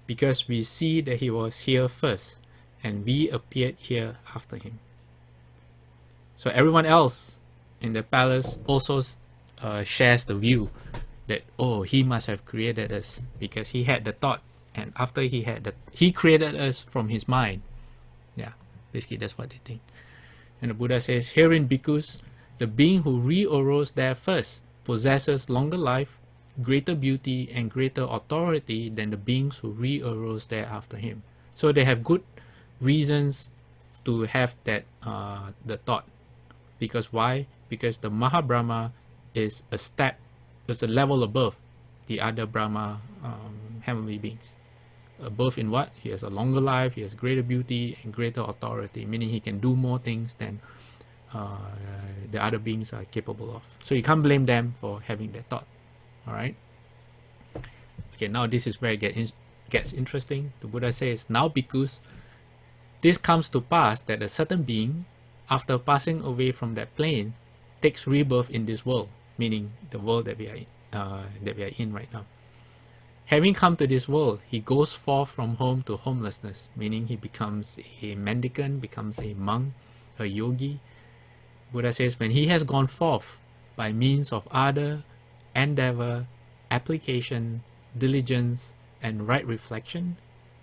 Because we see that he was here first, and we appeared here after him. So everyone else in the palace also shares the view that, oh, he must have created us because he had the thought. And after he had that, he created us from his mind. Yeah, basically that's what they think. And the Buddha says, herein, bhikkhus, the being who re-arose there first possesses longer life, greater beauty, and greater authority than the beings who re-arose there after him. So they have good reasons to have that the thought. Because why? Because the Mahabrahma is a level above the other Brahma heavenly beings. Above in what? He has a longer life, he has greater beauty and greater authority, meaning he can do more things than the other beings are capable of. So you can't blame them for having that thought. Alright? Okay, now this is where it gets interesting. The Buddha says, now bhikkhus, this comes to pass that a certain being, after passing away from that plane, takes rebirth in this world, meaning the world that we are in right now. Having come to this world, he goes forth from home to homelessness, meaning he becomes a mendicant, becomes a monk, a yogi. Buddha says, when he has gone forth by means of ardor, endeavor, application, diligence, and right reflection,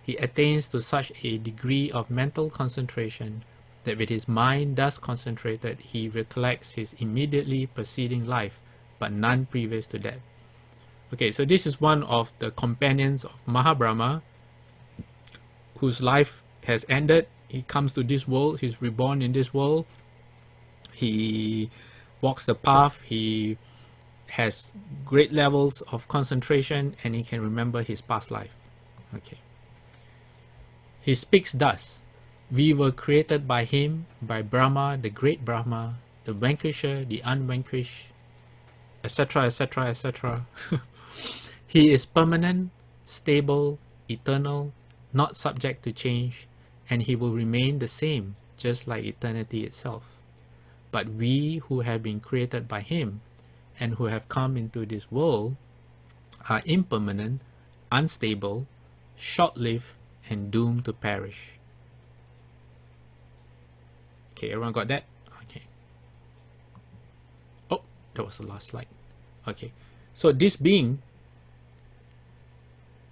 he attains to such a degree of mental concentration that with his mind thus concentrated, he recollects his immediately preceding life, but none previous to that. Okay, so this is one of the companions of Mahabrahma, whose life has ended. He comes to this world, he's reborn in this world, he walks the path, he has great levels of concentration, and he can remember his past life. Okay. He speaks thus, we were created by him, by Brahma, the great Brahma, the vanquisher, the unvanquished, etc., etc., etc. He is permanent, stable, eternal, not subject to change, and he will remain the same, just like eternity itself. But we who have been created by him and who have come into this world are impermanent, unstable, short-lived, and doomed to perish. Okay, everyone got that? Okay. Oh, that was the last slide. Okay, so this being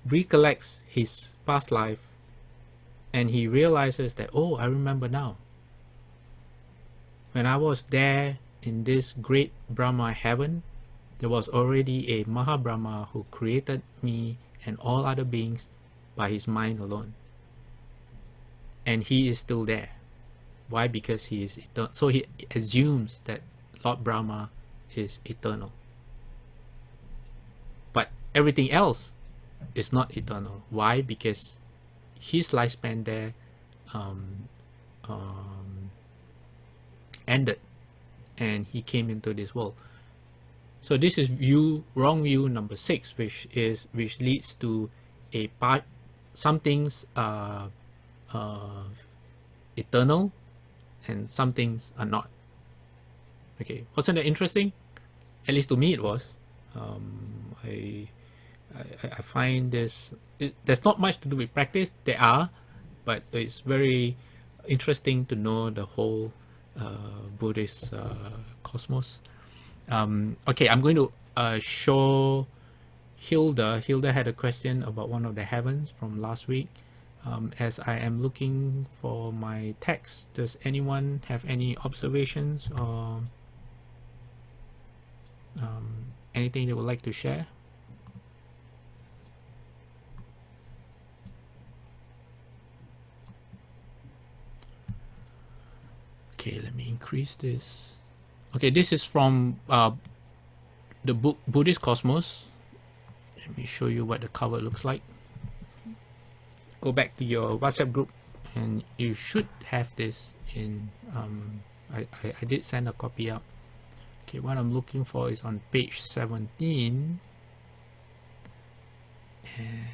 recollects his past life and he realizes that, oh, I remember now. When I was there in this great Brahma heaven, there was already a Mahabrahma who created me and all other beings by his mind alone. And he is still there. Why? Because he is eternal. So he assumes that Lord Brahma is eternal. But everything else is not eternal. Why? Because his lifespan there ended and he came into this world. So this is wrong view number 6, which leads to a part. Some things are eternal and some things are not. Okay, wasn't that interesting? At least to me it was. I find there's not much to do with practice. There are, but it's very interesting to know the whole Buddhist cosmos. Okay, I'm going to show Hilda. Hilda had a question about one of the heavens from last week. As I am looking for my text, does anyone have any observations or anything they would like to share? Okay, let me increase this. Okay, this is from the book Buddhist Cosmos. Let me show you what the cover looks like. Go back to your WhatsApp group and you should have this in I did send a copy out. Okay, what I'm looking for is on page 17, and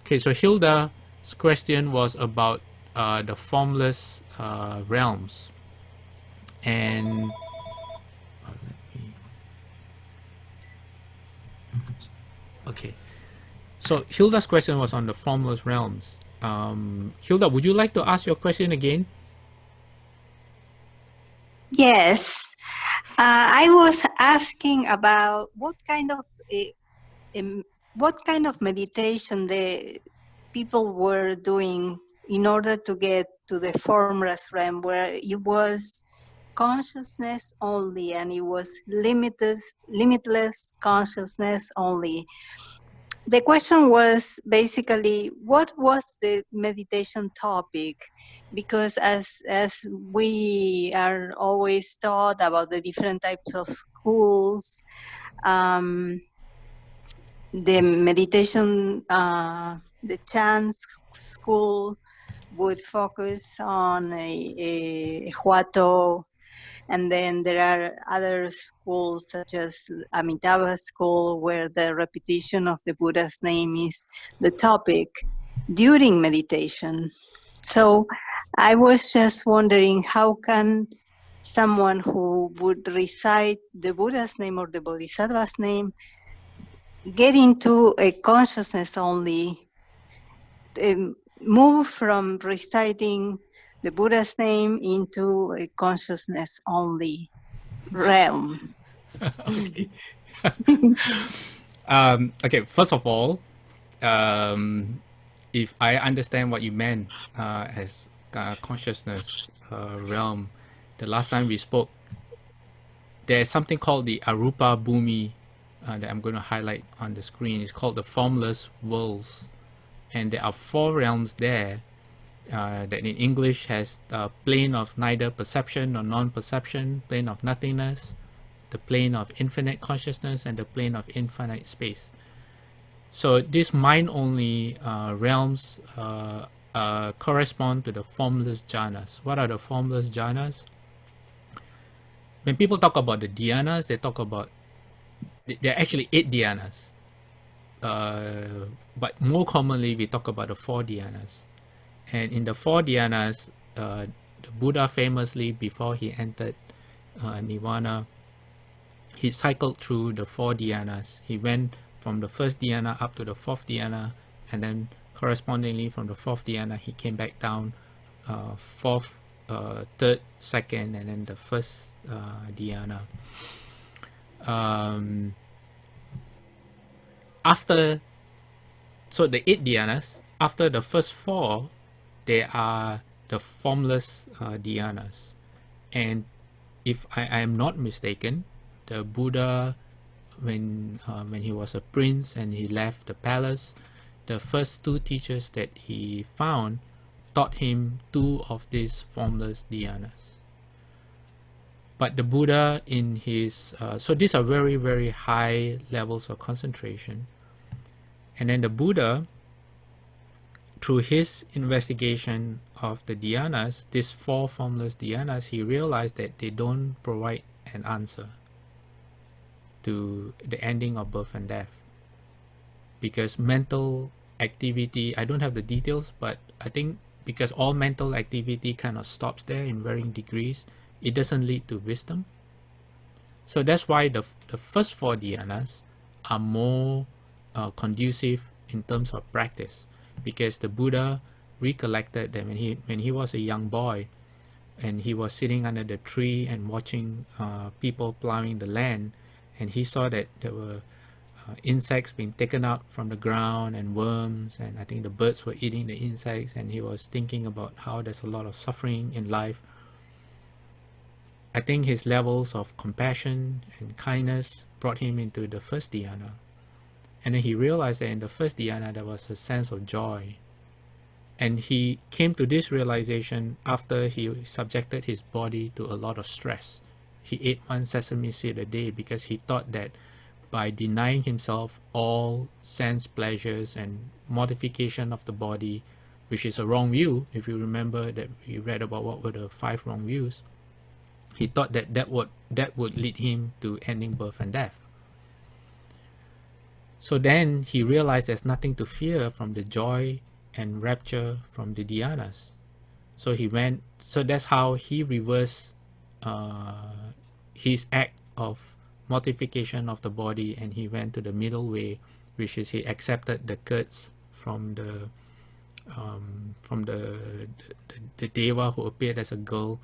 okay, so Hilda's question was about the formless realms, and okay, so Hilda's question was on the formless realms. Hilda, would you like to ask your question again? Yes. I was asking about what kind of meditation the people were doing in order to get to the formless realm, where it was consciousness only and it was limitless consciousness only. The question was basically, what was the meditation topic? Because as we are always taught about the different types of schools, the meditation, the Chan school would focus on a Huato, and then there are other schools such as Amitabha school, where the repetition of the Buddha's name is the topic during meditation. So I was just wondering, how can someone who would recite the Buddha's name or the Bodhisattva's name get into a consciousness only, move from reciting the Buddha's name into a consciousness only realm? Okay. Okay, first of all, if I understand what you meant as consciousness realm, the last time we spoke, there's something called the Arupa Bhumi that I'm going to highlight on the screen. It's called the formless worlds, and there are 4 realms there that in English has the plane of neither perception nor non-perception, plane of nothingness, the plane of infinite consciousness, and the plane of infinite space. So these mind-only realms correspond to the formless jhanas. What are the formless jhanas? When people talk about the dhyanas, they talk about, there are actually 8 dhyanas. But more commonly, we talk about the 4 dhyanas. And in the 4 dhyanas, the Buddha famously, before he entered Nirvana, he cycled through the 4 dhyanas. He went from the first dhyana up to the 4th dhyana, and then correspondingly from the 4th dhyana, he came back down 4th, 3rd, 2nd, and then the 1st dhyana. So the 8 dhyanas, after the first 4, they are the formless dhyanas. And if I am not mistaken, the Buddha, when he was a prince and he left the palace, the first 2 teachers that he found taught him 2 of these formless dhyanas. But the Buddha in his, so these are very, very high levels of concentration. And then the Buddha, through his investigation of the dhyanas, these 4 formless dhyanas, he realized that they don't provide an answer to the ending of birth and death. Because mental activity, I don't have the details, but I think because all mental activity kind of stops there in varying degrees, it doesn't lead to wisdom. So that's why the first 4 dhyanas are more conducive in terms of practice, because the Buddha recollected that when he was a young boy and he was sitting under the tree and watching people plowing the land, and he saw that there were insects being taken out from the ground and worms, and I think the birds were eating the insects, and he was thinking about how there's a lot of suffering in life. I think his levels of compassion and kindness brought him into the first dhyana. And then he realized that in the first dhyana there was a sense of joy. And he came to this realization after he subjected his body to a lot of stress. he ate one sesame seed a day because he thought that by denying himself all sense pleasures and mortification of the body, which is a wrong view, if you remember that we read about what were the 5 wrong views, he thought that that would lead him to ending birth and death. So then he realized there's nothing to fear from the joy and rapture from the dhyanas. So that's how he reversed his act of mortification of the body, and he went to the middle way, which is he accepted the curse from the deva who appeared as a girl,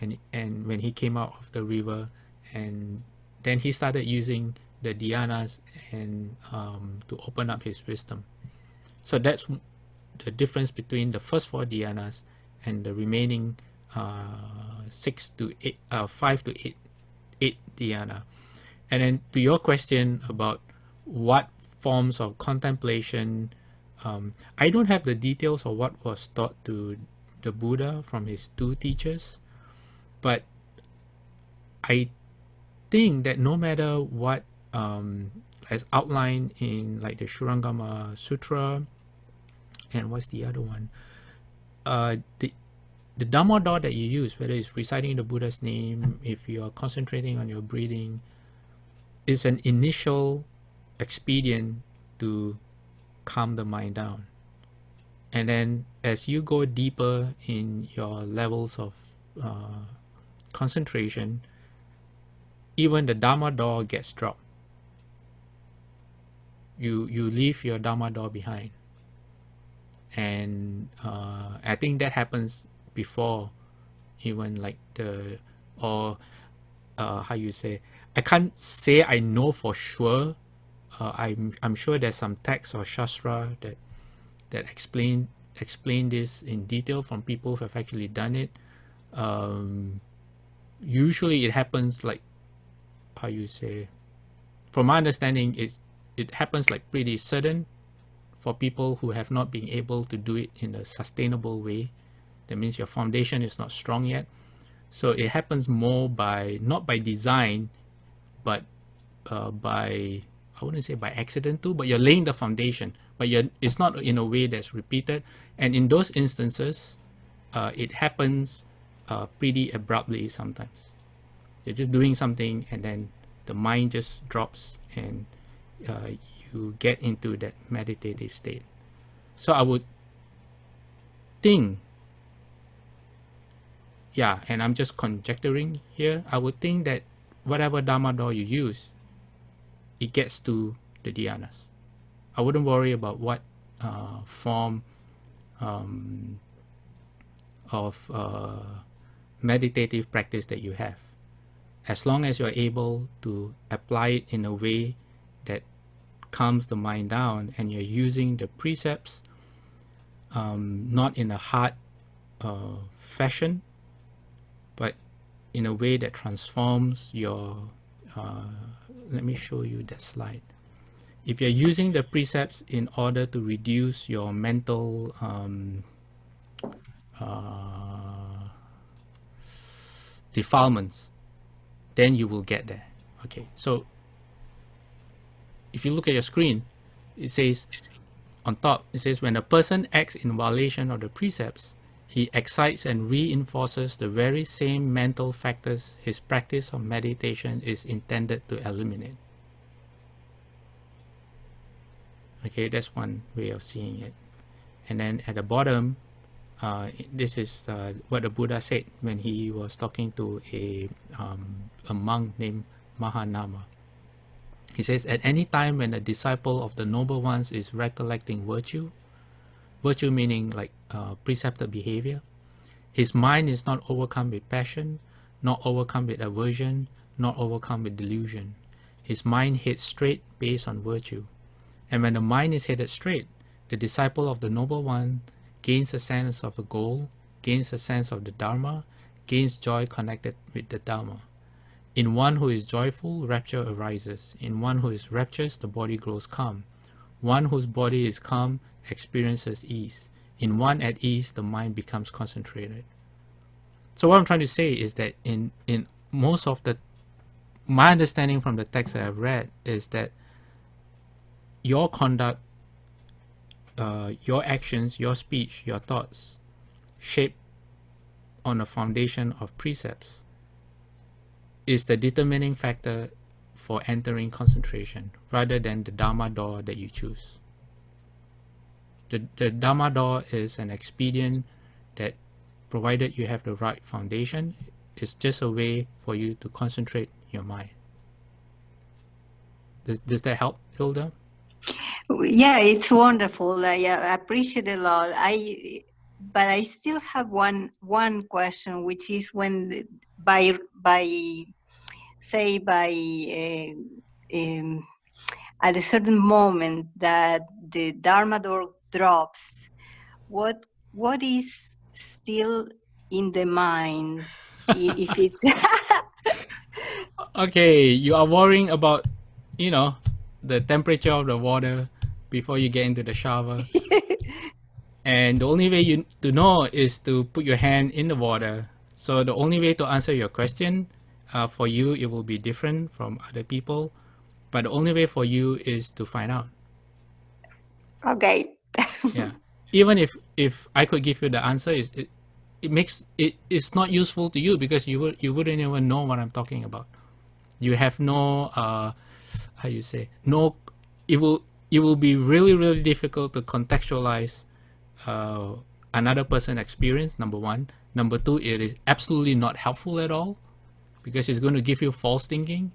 and when he came out of the river, and then he started using the dhyanas and to open up his wisdom. So that's the difference between the first 4 dhyanas and the remaining 5 to 8 dhyana. And then to your question about what forms of contemplation, I don't have the details of what was taught to the Buddha from his 2 teachers, but I think that no matter what, as outlined in like the Shurangama Sutra, and what's the other one, the dharma door that you use, whether it's reciting the Buddha's name, if you are concentrating on your breathing, is an initial expedient to calm the mind down. And then as you go deeper in your levels of concentration, even the dharma door gets dropped. You leave your dharma door behind. And I think that happens before even like how you say, I can't say I know for sure. I'm sure there's some text or shastra that explain this in detail from people who have actually done it. Usually it happens like, how you say, from my understanding, it happens like pretty sudden for people who have not been able to do it in a sustainable way. That means your foundation is not strong yet. So it happens more not by design, but by, I wouldn't say by accident too, but you're laying the foundation, but it's not in a way that's repeated. And in those instances, it happens pretty abruptly sometimes. You're just doing something and then the mind just drops and you get into that meditative state. So I would think, yeah, and I'm just conjecturing here, I would think that whatever dharma door you use, it gets to the dhyanas. I wouldn't worry about what form of meditative practice that you have. As long as you're able to apply it in a way that calms the mind down and you're using the precepts not in a hard fashion, but in a way that transforms your let me show you that slide. If you're using the precepts in order to reduce your mental defilements, then you will get there. Okay, so if you look at your screen, it says on top, it says when a person acts in violation of the precepts, he excites and reinforces the very same mental factors his practice of meditation is intended to eliminate. Okay, that's one way of seeing it. And then at the bottom, this is what the Buddha said when he was talking to a monk named Mahanama. He says, at any time when a disciple of the noble ones is recollecting virtue meaning like precepted behavior, his mind is not overcome with passion, not overcome with aversion, not overcome with delusion. His mind heads straight based on virtue. And when the mind is headed straight, the disciple of the noble one gains a sense of a goal, gains a sense of the dharma, gains joy connected with the dharma. In one who is joyful, rapture arises. In one who is rapturous, the body grows calm. One whose body is calm experiences ease. In one at ease, the mind becomes concentrated. So what I'm trying to say is that in most of the my understanding from the text that I've read is that your conduct, your actions, your speech, your thoughts, shaped on a foundation of precepts, is the determining factor for entering concentration, rather than the dharma door that you choose. The dharma door is an expedient that, provided you have the right foundation, is just a way for you to concentrate your mind. Does that help, Hilda? Yeah, it's wonderful. I appreciate it a lot. But I still have one question, which is when by at a certain moment that the dharma door drops, what is still in the mind? If it's Okay, you are worrying about, the temperature of the water before you get into the shower. And the only way to know is to put your hand in the water. So the only way to answer your question, for you, it will be different from other people. But the only way for you is to find out. okay. Yeah. Even if I could give you the answer, it's not useful to you, because you wouldn't even know what I'm talking about. You have no it will be really, really difficult to contextualize another person's experience, number one. Number two, it is absolutely not helpful at all, because it's going to give you false thinking.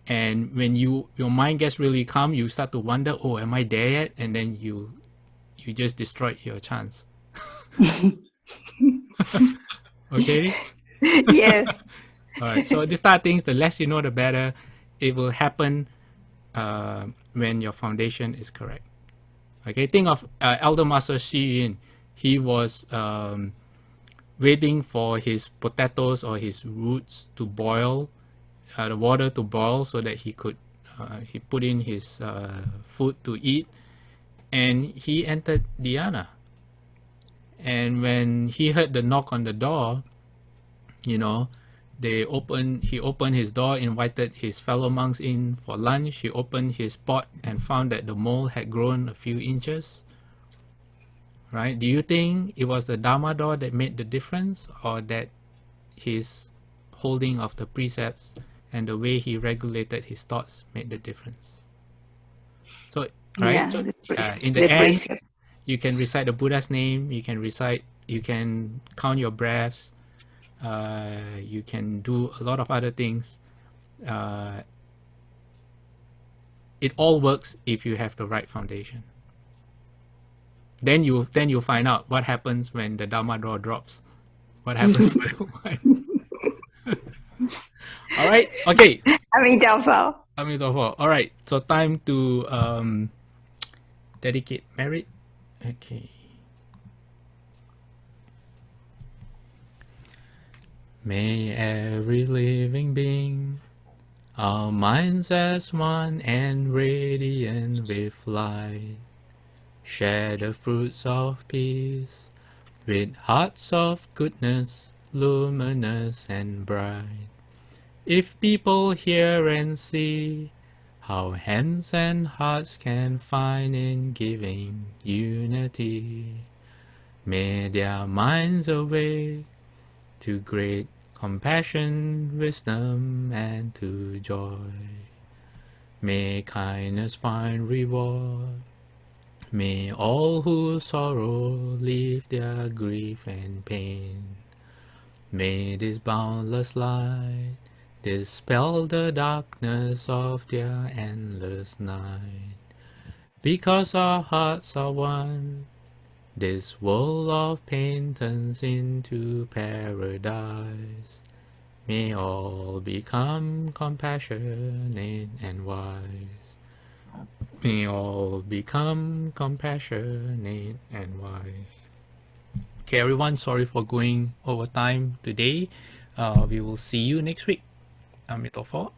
And when your mind gets really calm, you start to wonder, oh, am I there yet? And then you just destroyed your chance. Okay? Yes. All right. So these type of things, the less you know, the better. It will happen when your foundation is correct. Okay. Think of Elder Master Xi Yin. He was waiting for his potatoes or his roots to boil, the water to boil, so that he could he put in his food to eat, and he entered dhyana. And when he heard the knock on the door, he opened his door, invited his fellow monks in for lunch. He opened his pot and found that the mole had grown a few inches. Right? Do you think it was the dharma door that made the difference, or that his holding of the precepts and the way he regulated his thoughts made the difference? So, right? Yeah, In the end, you can recite the Buddha's name, you can count your breaths, you can do a lot of other things. It all works if you have the right foundation. Then you find out what happens when the dharma door drops. What happens to the mind? All right. Okay. Amitabha. All right. So time to dedicate merit. Okay. May every living being, our minds as one and radiant with light, share the fruits of peace with hearts of goodness, luminous and bright. If people hear and see how hands and hearts can find in giving unity, may their minds awake to great compassion, wisdom, and to joy. May kindness find reward. May all who sorrow leave their grief and pain. May this boundless light dispel the darkness of their endless night. Because our hearts are one, this world of pain turns into paradise. May all become compassionate and wise. May all become compassionate and wise. Okay, everyone, sorry for going over time today. We will see you next week. Amitabha.